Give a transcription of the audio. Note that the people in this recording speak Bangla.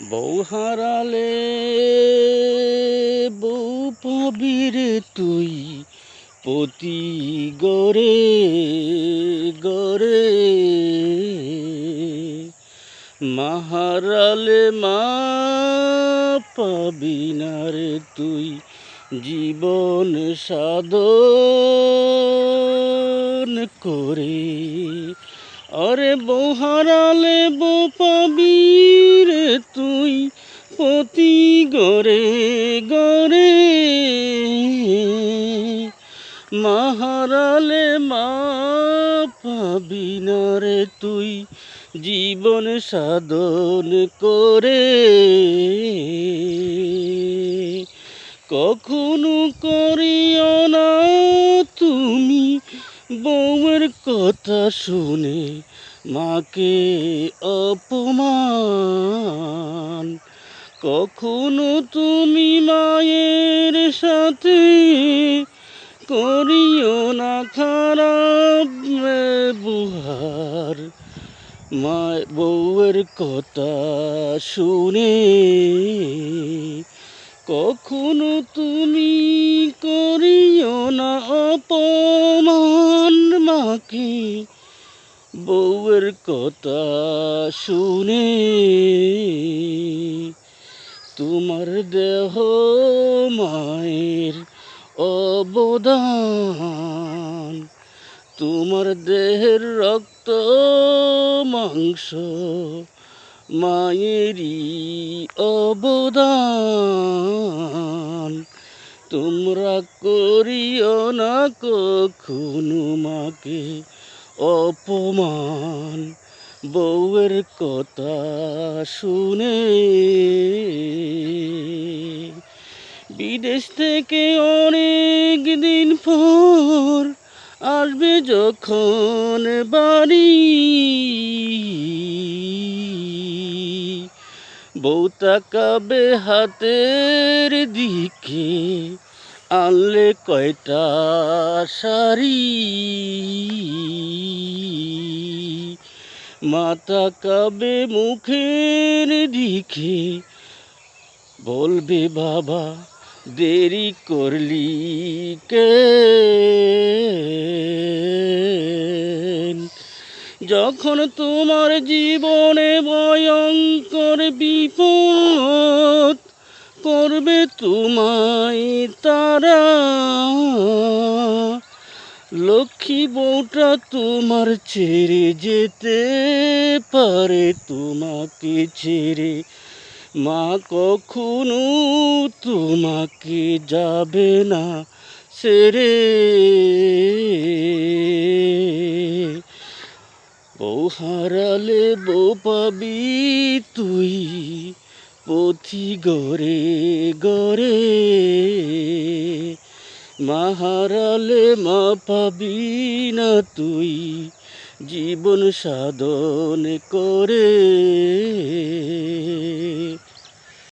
বউ হারালে বউ পাবি রে তুই পতি গরে গরে। মা হারালে মা পাবি না রে তুই জীবন সাধন করে। আরে বউ হারালে বউ পাবি রে তুই পতি গরে গরে। মা হারালে মা পাবি না রে তুই জীবন সাধন করে। কখনো করিও না তুমি বউয়ের কথা শুনে মাকে অপমান। কখনো তুমি মায়ের সাথে করিও না খারাপ ব্যবহার। মা বউয়ের কথা শুনে কখনো তুমি করিও না অপমান মাকে বউয়ের কথা শুনে। তোমার দেহ মায়ের অবদান, তোমার দেহের রক্ত মাংস মায়েরই অবদান। তোমরা করিও না কখনো মাকে অপমান বউয়ের কথা শুনে। বিদেশ থেকে অনেক দিন পর আসবে যখন বাড়ি, বউ তাকাবে হাতের দিকে আনলে কয়টা শাড়ি। মা তাকাবে মুখের দিকে বলবে বাবা দেরি করলি কেন। যখন তোমার জীবনে ভয়ঙ্কর বিপদ করবে তোমায় তারা, লক্ষ্মী বউটা তোমার ছেড়ে যেতে পারে তোমাকে ছেড়ে, মা কখনো তোমাকে যাবে না ছেড়ে। বউ হারালে বউ পাবি তুই পথি গরে গরে। মা হারালে মা পাবি না তুই জীবন সাধন করে।